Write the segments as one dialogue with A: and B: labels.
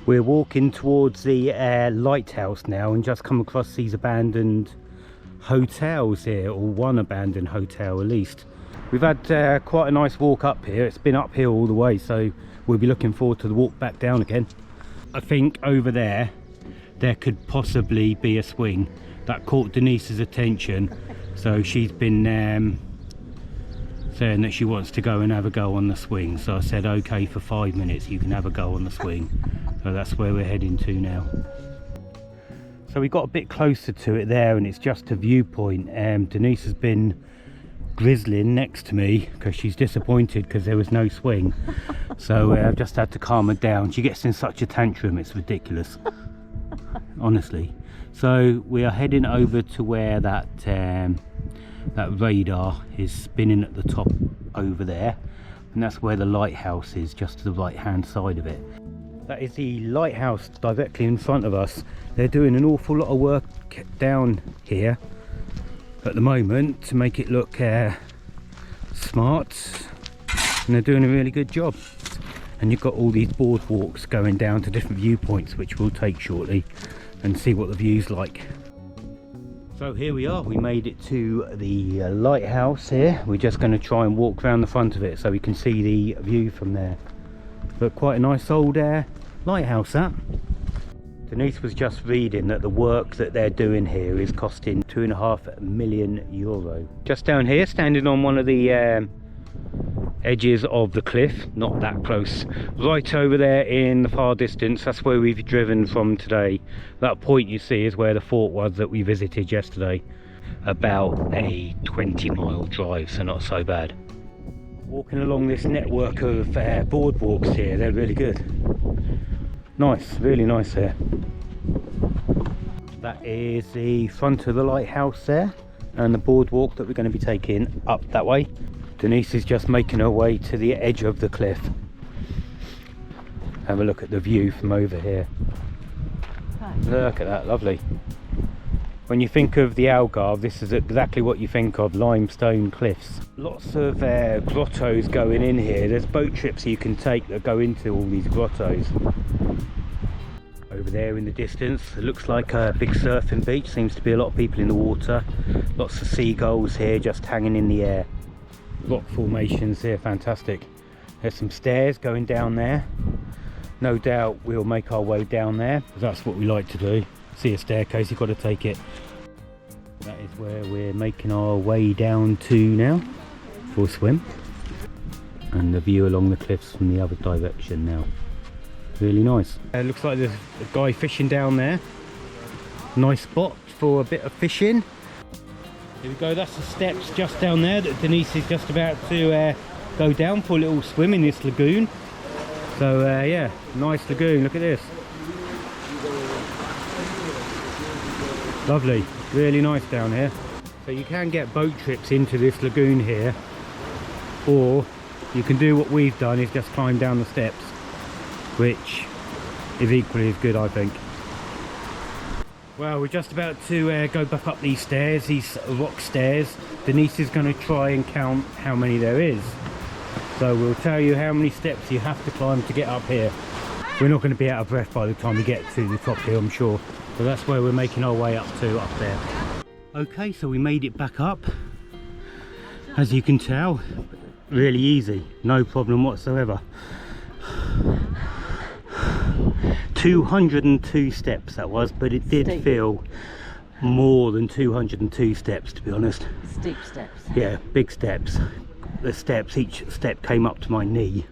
A: We're walking towards the lighthouse now and just come across these abandoned hotels here, or one abandoned hotel at least. We've had quite a nice walk up here. It's been uphill all the way, so we'll be looking forward to the walk back down again. I think over there could possibly be a swing. That caught Denise's attention, so she's been saying that she wants to go and have a go on the swing. So I said, okay, for 5 minutes you can have a go on the swing. So that's where we're heading to now. So we got a bit closer to it there, and it's just a viewpoint. Denise has been grizzling next to me because she's disappointed because there was no swing. So I've just had to calm her down. She gets in such a tantrum, it's ridiculous, honestly. So we are heading over to where that radar is spinning at the top over there, and that's where the lighthouse is, just to the right hand side of it. That is the lighthouse directly in front of us. They're doing an awful lot of work down here at the moment to make it look smart, and they're doing a really good job. And you've got all these boardwalks going down to different viewpoints, which we'll take shortly and see what the view's like. So here we are, we made it to the lighthouse here. We're just going to try and walk around the front of it so we can see the view from there. But quite a nice old lighthouse, that. Denise was just reading that the work that they're doing here is costing €2.5 million. Just down here, standing on one of the edges of the cliff, not that close, right over there in the far distance, that's where we've driven from today. That point you see is where the fort was that we visited yesterday. About a 20-mile drive, so not so bad. Walking along this network of boardwalks here, they're really good. Nice, really nice here. That is the front of the lighthouse there, and the boardwalk that we're going to be taking up that way. Denise is just making her way to the edge of the cliff. Have a look at the view from over here. Look at that, lovely. When you think of the Algarve, this is exactly what you think of, limestone cliffs. Lots of grottos going in here. There's boat trips you can take that go into all these grottos. Over there in the distance, it looks like a big surfing beach. Seems to be a lot of people in the water. Lots of seagulls here just hanging in the air. Rock formations here, fantastic. There's some stairs going down there. No doubt we'll make our way down there, because that's what we like to do. See a staircase, you've got to take it. That is where we're making our way down to now for a swim. And the view along the cliffs from the other direction now. Really nice. Looks like there's a guy fishing down there. Nice spot for a bit of fishing. Here we go, that's the steps just down there that Denise is just about to go down for a little swim in this lagoon. So yeah, nice lagoon, look at this. Lovely, really nice down here. So you can get boat trips into this lagoon here, or you can do what we've done, is just climb down the steps, which is equally as good, I think. Well, we're just about to go back up these stairs, these rock stairs. Denise is going to try and count how many there is. So we'll tell you how many steps you have to climb to get up here. We're not going to be out of breath by the time we get to the top here, I'm sure. So that's where we're making our way up to, up there. Okay, so we made it back up. As you can tell, really easy, no problem whatsoever. 202 steps that was, but it did feel more than 202 steps, to be honest.
B: Steep steps.
A: Yeah, big steps. The steps, each step came up to my knee,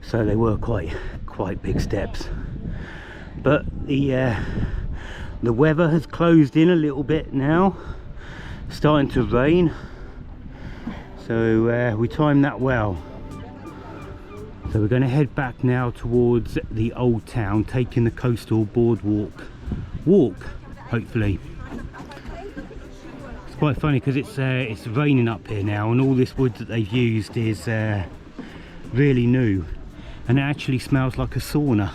A: so they were quite big steps. But the weather has closed in a little bit now, starting to rain, so we timed that well. So we're going to head back now towards the old town, taking the coastal boardwalk hopefully. It's quite funny because it's raining up here now, and all this wood that they've used is really new, and it actually smells like a sauna.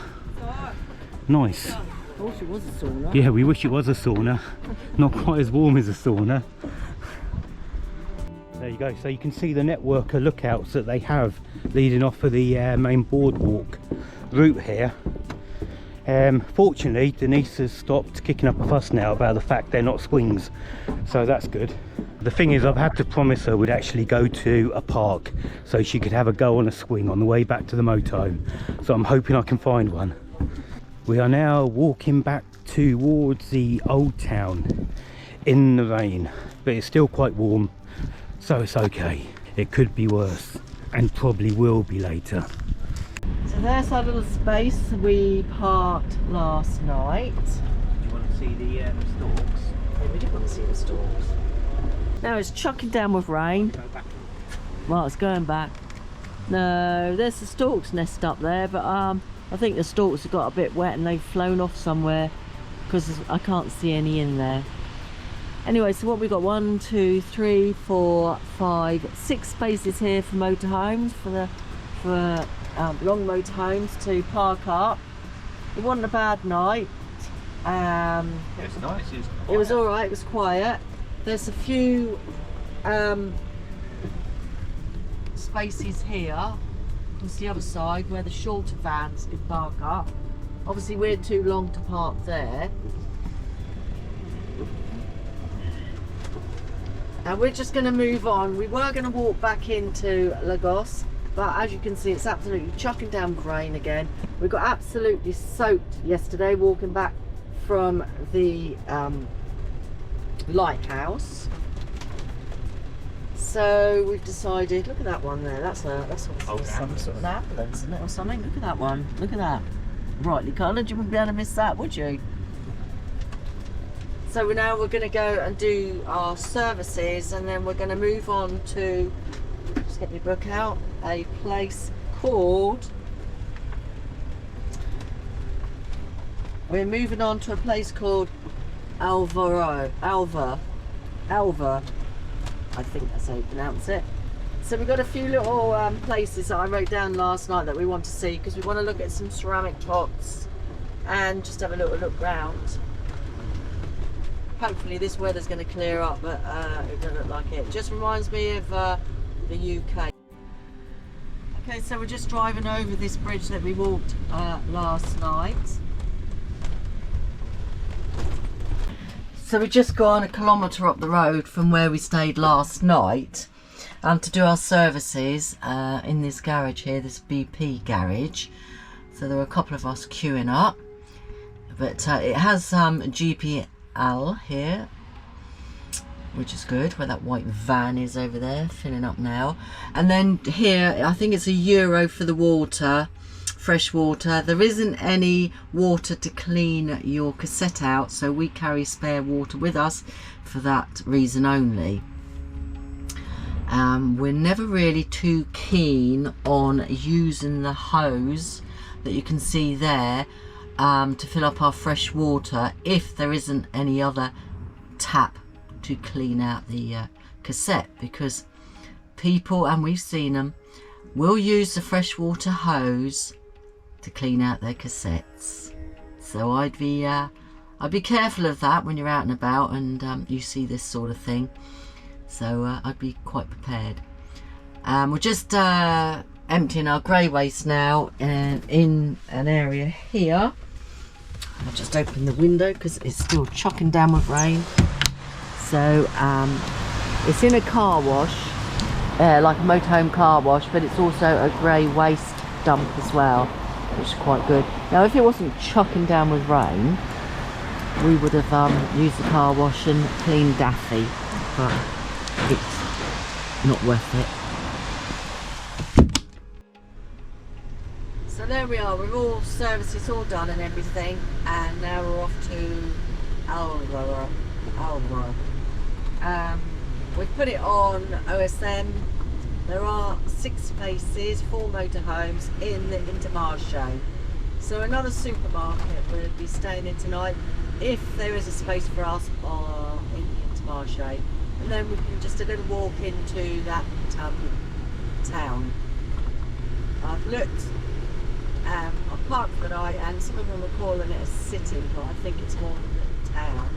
A: Nice.
B: I wish it was a sauna.
A: Yeah, we wish it was a sauna. Not quite as warm as a sauna. There you go, so you can see the network of lookouts that they have leading off of the main boardwalk route here. Fortunately, Denise has stopped kicking up a fuss now about the fact they're not swings, so that's good. The thing is, I've had to promise her we'd actually go to a park so she could have a go on a swing on the way back to the motorhome, so I'm hoping I can find one. We are now walking back towards the old town in the rain, but it's still quite warm, so it's okay. It could be worse, and probably will be later.
B: So there's our little space we parked last night.
A: Do you want to see the stalks?
B: Yeah, we do want to see the stalks. Now it's chucking down with rain.
A: Go back.
B: Well, it's going back. No, there's the storks nest up there, but I think the storks have got a bit wet and they've flown off somewhere because I can't see any in there. Anyway, so what we got? 1, 2, 3, 4, 5, 6 spaces here for motorhomes, for long motorhomes to park up. It wasn't a bad night.
A: It's nice.
B: It was all right. It was quiet. There's a few spaces here. It's the other side where the shorter vans can park up. Obviously, we're too long to park there. And we're just going to move on. We were going to walk back into Lagos, but as you can see, it's absolutely chucking down with rain again. We got absolutely soaked yesterday walking back from the lighthouse. So we've decided, look at that one there, that's obviously some sort of ambulance, isn't it, or something? Look at that one, look at that. Brightly coloured, you wouldn't be able to miss that, would you? So now we're going to go and do our services, and then we're going to move on to, just get my book out, a place called, we're moving on to a place called Alva, I think that's how you pronounce it. So we've got a few little places that I wrote down last night that we want to see, because we want to look at some ceramic pots and just have a little look round. Hopefully this weather's going to clear up, but it doesn't look like it. Just reminds me of the UK. Okay, so we're just driving over this bridge that we walked last night. So we've just gone a kilometre up the road from where we stayed last night to do our services in this garage here, this BP garage. So there were a couple of us queuing up, but it has GPL here, which is good, where that white van is over there filling up now. And then here I think it's €1 for the water, fresh water. There isn't any water to clean your cassette out, so we carry spare water with us for that reason only. We're never really too keen on using the hose that you can see there to fill up our fresh water if there isn't any other tap to clean out the cassette, because people, and we've seen them, will use the freshwater hose to clean out their cassettes. So I'd be careful of that when you're out and about and you see this sort of thing. So I'd be quite prepared. We're just emptying our grey waste now in an area here. I'll just open the window because it's still chucking down with rain. So it's in a car wash, like a motorhome car wash, but it's also a grey waste dump as well, which is quite good. Now if it wasn't chucking down with rain, we would have used the car wash and cleaned Daffy, but it's not worth it. So there we are, we're all services all done and everything, and now we're off to Algarve. We've put it on OSM. There are 6 spaces, 4 motorhomes in the Intermarché. So another supermarket we'll be staying in tonight, if there is a space for us in the Intermarché. And then we can just a little walk into that town. I've looked, I've parked for the night, and some of them are calling it a city, but I think it's more than a town.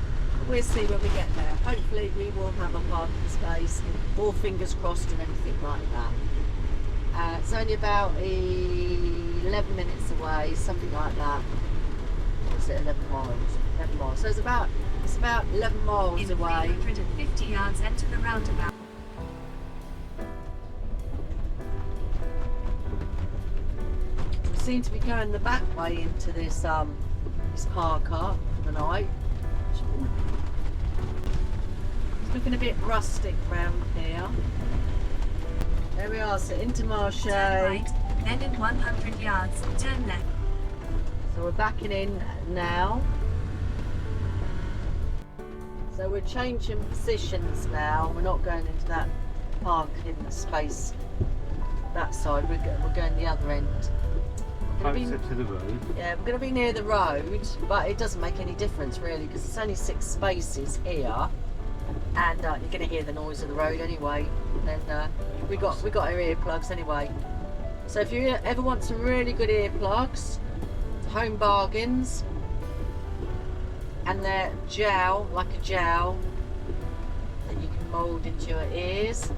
B: We'll see when we get there. Hopefully we will have a parking space, all fingers crossed and everything like that. It's only about 11 minutes away, something like that. is it 11 miles? 11 miles. So it's about 11 miles
C: In
B: away.
C: 350 yards, enter the roundabout.
B: We seem to be going the back way into this car park for the night. It's looking a bit rustic round here. There we are, so into Marche.
C: Turn right, then in 100 yards, turn left.
B: So we're backing in now. So we're changing positions now. We're not going into that park in the space that side. We're going the other end.
A: Closer to the road.
B: Yeah, we're going to be near the road, but it doesn't make any difference really because it's only 6 spaces here, and you're going to hear the noise of the road anyway. And we got our earplugs anyway. So if you ever want some really good earplugs, Home Bargains, and they're gel, like a gel that you can mould into your ears,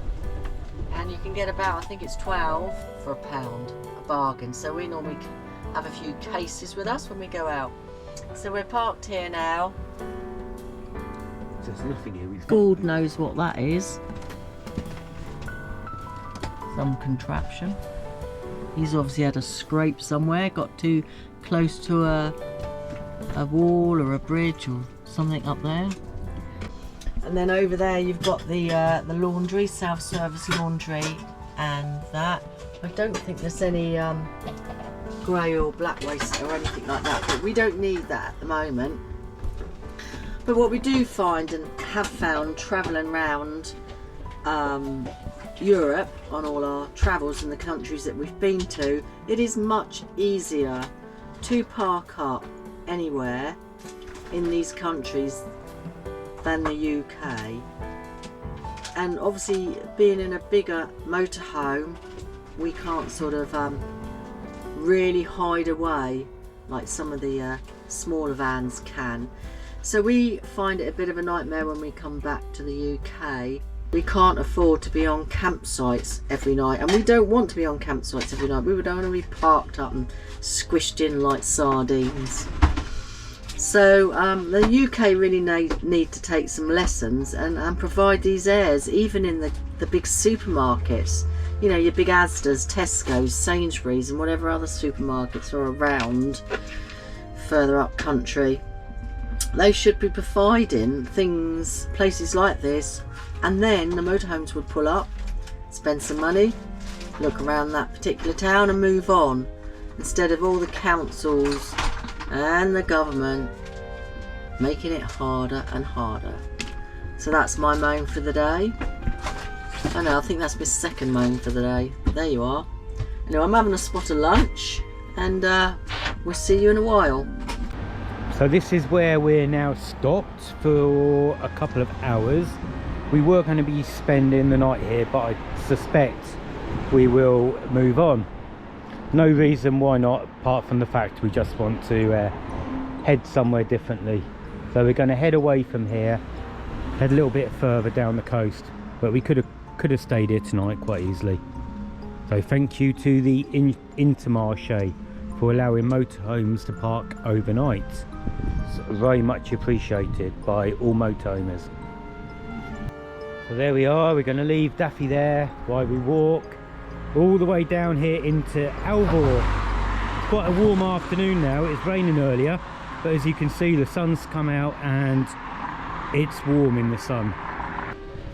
B: and you can get about, I think it's 12 for £1, a bargain. So we normally have a few cases with us when we go out. So we're parked here now.
A: There's nothing here.
B: God knows what that is. Some contraption. He's obviously had a scrape somewhere, got too close to a wall or a bridge or something up there. And then over there you've got the laundry, self-service laundry, and that. I don't think there's any grey or black waste or anything like that, but we don't need that at the moment. But what we do find and have found travelling around Europe on all our travels in the countries that we've been to, it is much easier to park up anywhere in these countries than the UK. And obviously being in a bigger motorhome, we can't sort of really hide away like some of the smaller vans can. So we find it a bit of a nightmare when we come back to the UK. We can't afford to be on campsites every night, and we don't want to be on campsites every night. We would only be parked up and squished in like sardines. So the UK really need to take some lessons and provide these airs, even in the big supermarkets. You know, your big Asda's, Tesco's, Sainsbury's and whatever other supermarkets are around further up country. They should be providing things, places like this, and then the motorhomes would pull up, spend some money, look around that particular town and move on, instead of all the councils and the government making it harder and harder. So that's my moan for the day. I know, I think that's my second moan for the day. There you are. Anyway, I'm having a spot of lunch, and we'll see you in a while.
A: So this is where we're now stopped for a couple of hours. We were going to be spending the night here, but I suspect we will move on. No reason why not, apart from the fact we just want to head somewhere differently. So we're going to head away from here, head a little bit further down the coast, but we could have stayed here tonight quite easily. So thank you to the Intermarché for allowing motorhomes to park overnight. It's very much appreciated by all motorhomes. So there we are, we're going to leave Daffy there while we walk all the way down here into Algarve. It's quite a warm afternoon now. It's raining earlier, but as you can see the sun's come out and it's warm in the sun.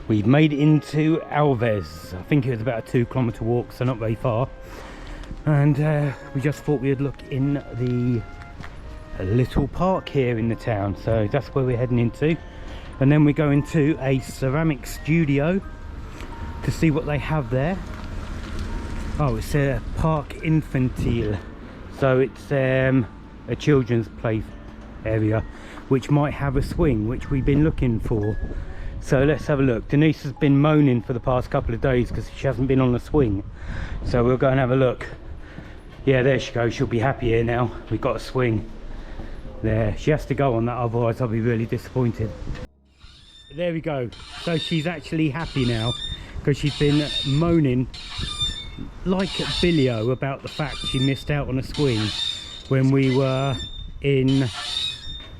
A: We've made it into Alves. I think it was about a 2-kilometre walk, so not very far. And we just thought we'd look in the little park here in the town. So that's where we're heading into. And then we go into a ceramic studio to see what they have there. Oh, it's a park infantile. So it's a children's play area, which might have a swing, which we've been looking for. So let's have a look. Denise has been moaning for the past couple of days because she hasn't been on the swing. So we'll go and have a look. Yeah, there she goes. She'll be happy here now. We've got a swing there. She has to go on that, otherwise I'll be really disappointed. There we go. So she's actually happy now because she's been moaning like Billio about the fact she missed out on a swing when we were in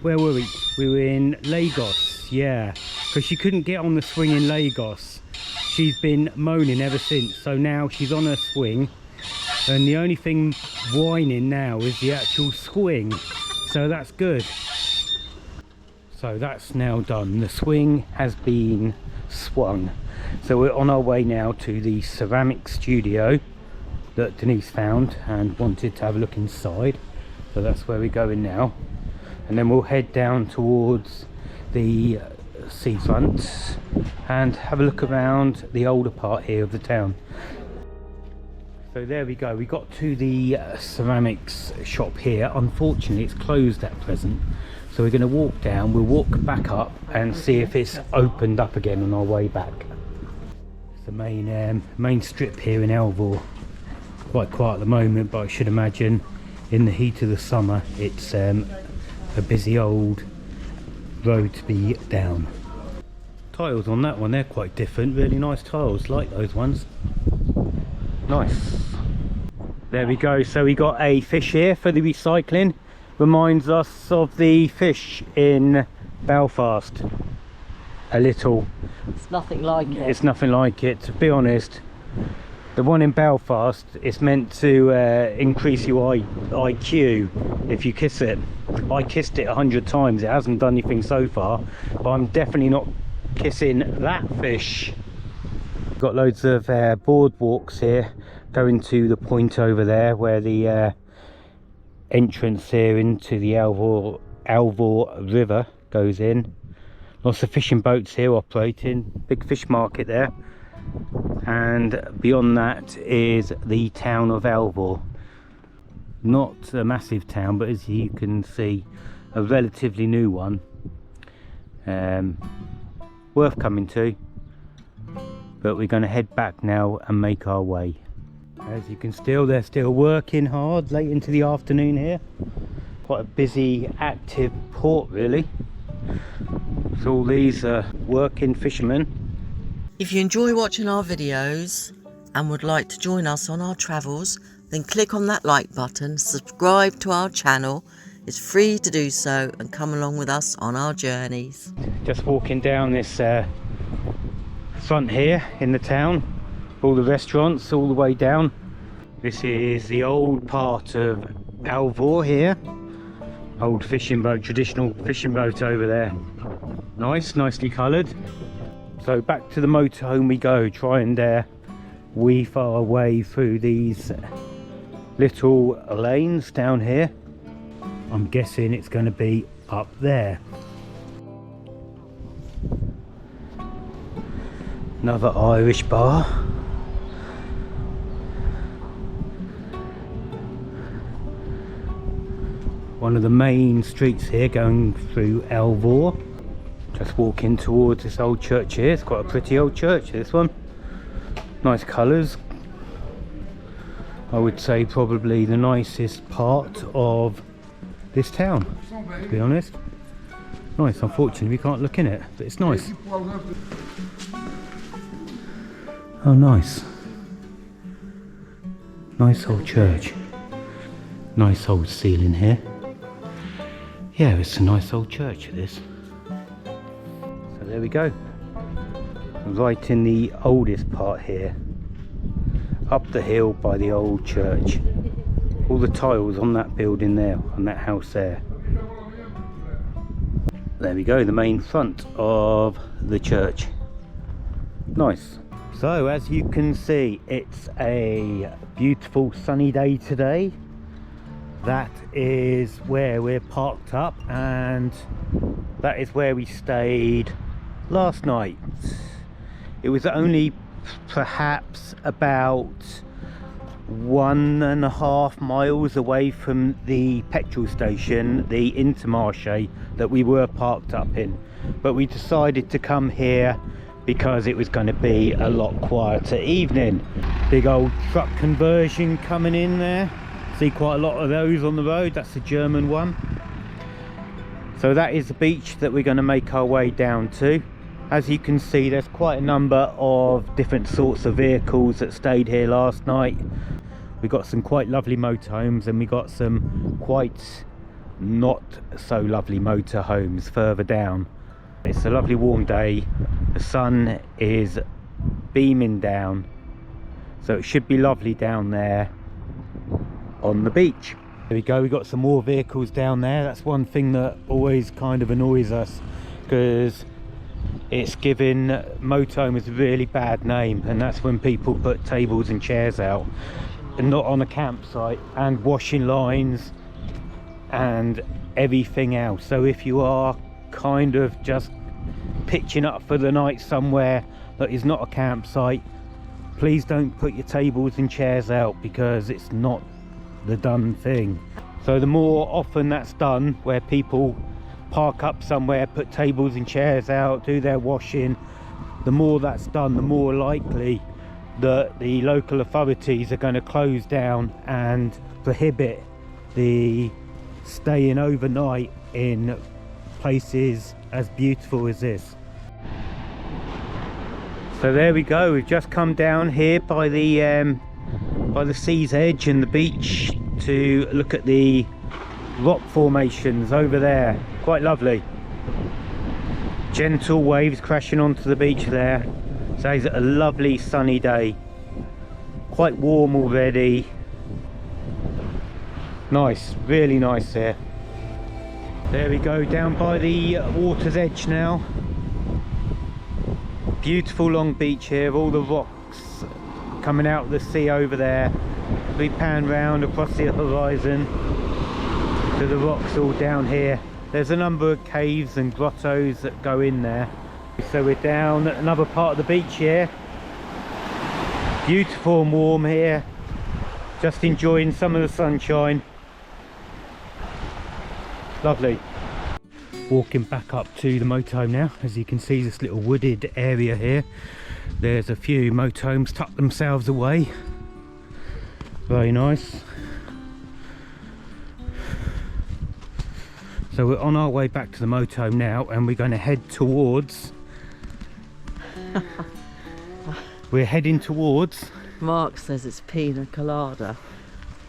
A: where were we? We were in Lagos, yeah, because she couldn't get on the swing in Lagos. She's been moaning ever since, so now she's on her swing, and the only thing whining now is the actual swing, so that's good. So that's now done. The swing has been swung. So we're on our way now to the ceramic studio that Denise found and wanted to have a look inside. So that's where we're going now. And then we'll head down towards the seafront and have a look around the older part here of the town. So there we go. We got to the ceramics shop here. Unfortunately, it's closed at present. So we're going to walk down, we'll walk back up and see if it's opened up again on our way back. It's the main strip here in Algarve. Quite quiet at the moment, but I should imagine in the heat of the summer it's a busy old road to be down. Tiles on that one, they're quite different, really nice tiles, like those ones. Nice. There we go, so we got a fish here for the recycling. Reminds us of the fish in Belfast a little.
B: It's nothing like it.
A: It's nothing like it, to be honest. The one in Belfast, it's meant to increase your IQ if you kiss it. I kissed it 100 times, it hasn't done anything so far, but I'm definitely not kissing that fish. Got loads of boardwalks here going to the point over there where the entrance here into the Algarve River goes in. Lots of fishing boats here operating, big fish market there, and beyond that is the town of Algarve. Not a massive town, but as you can see, a relatively new one, worth coming to. But we're going to head back now and make our way. As you can see, they're still working hard late into the afternoon here. Quite a busy, active port really. So all these are working fishermen.
B: If you enjoy watching our videos and would like to join us on our travels, then click on that like button, subscribe to our channel. It's free to do so, and come along with us on our journeys.
A: Just walking down this front here in the town. All the restaurants all the way down. This is the old part of Algarve here. Old fishing boat, traditional fishing boat over there. Nice, nicely coloured. So back to the motorhome we go, try and weave our way through these little lanes down here. I'm guessing it's going to be up there. Another Irish bar. One of the main streets here going through Algarve. Just walking towards this old church here. It's quite a pretty old church, this one. Nice colours. I would say probably the nicest part of this town, to be honest. Nice, unfortunately we can't look in it, but it's nice. Oh, nice. Nice old church. Nice old ceiling here. Yeah, it's a nice old church, it is. So there we go. Right in the oldest part here. Up the hill by the old church. All the tiles on that building there, on that house there. There we go, the main front of the church. Nice. So as you can see, it's a beautiful sunny day today. That is where we're parked up, and that is where we stayed last night. It was only perhaps about 1.5 miles away from the petrol station, the Intermarché that we were parked up in, but we decided to come here because it was going to be a lot quieter evening. Big old truck conversion coming in there. See quite a lot of those on the road. That's the German one. So that is the beach that we're going to make our way down to. As you can see, there's quite a number of different sorts of vehicles that stayed here last night. We got some quite lovely motorhomes, and we got some quite not so lovely motorhomes further down. It's a lovely warm day, the sun is beaming down, so it should be lovely down there on the beach. There we go, we got some more vehicles down there. That's one thing that always kind of annoys us, because it's giving motorhome a really bad name, and that's when people put tables and chairs out and not on a campsite, and washing lines and everything else. So if you are kind of just pitching up for the night somewhere that is not a campsite, please don't put your tables and chairs out, because it's not the done thing. So the more often that's done, where people park up somewhere, put tables and chairs out, do their washing, the more that's done, the more likely that the local authorities are going to close down and prohibit the staying overnight in places as beautiful as this. So there we go, we've just come down here by the sea's edge and the beach to look at the rock formations over there. Quite lovely. Gentle waves crashing onto the beach there. So it's a lovely sunny day. Quite warm already. Nice, really nice here. There we go, down by the water's edge now. Beautiful long beach here, all the rocks coming out of the sea over there. We pan round across the horizon to the rocks all down here. There's a number of caves and grottos that go in there. So we're down at another part of the beach here. Beautiful and warm here. Just enjoying some of the sunshine. Lovely. Walking back up to the motorhome now. As you can see, this little wooded area here. There's a few motorhomes tucked themselves away. Very nice. So we're on our way back to the motorhome now, and we're going to head towards we're heading towards
B: Mark says it's pina colada.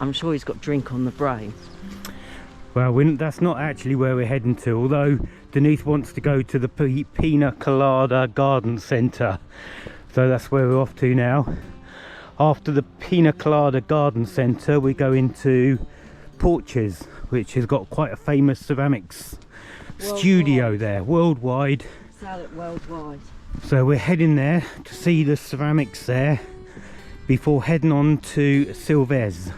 B: I'm sure he's got drink on the brain.
A: Well, that's not actually where we're heading to, although Denise wants to go to the Pina Colada Garden Centre. So that's where we're off to now. After the Pina Colada Garden Centre, we go into Portugal, which has got quite a famous ceramics studio there, worldwide.
B: Sell it worldwide.
A: So we're heading there to see the ceramics there before heading on to Silves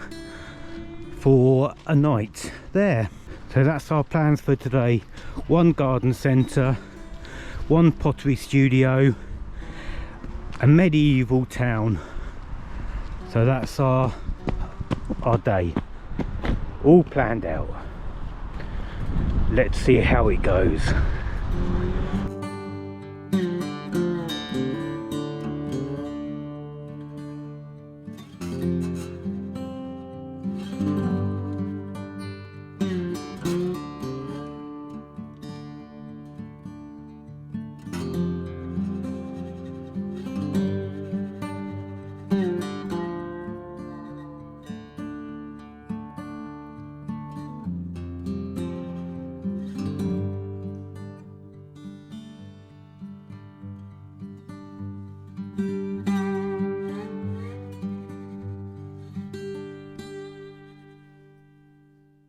A: for a night there. So that's our plans for today. One garden centre, one pottery studio, a medieval town. So that's our day, all planned out. Let's see how it goes.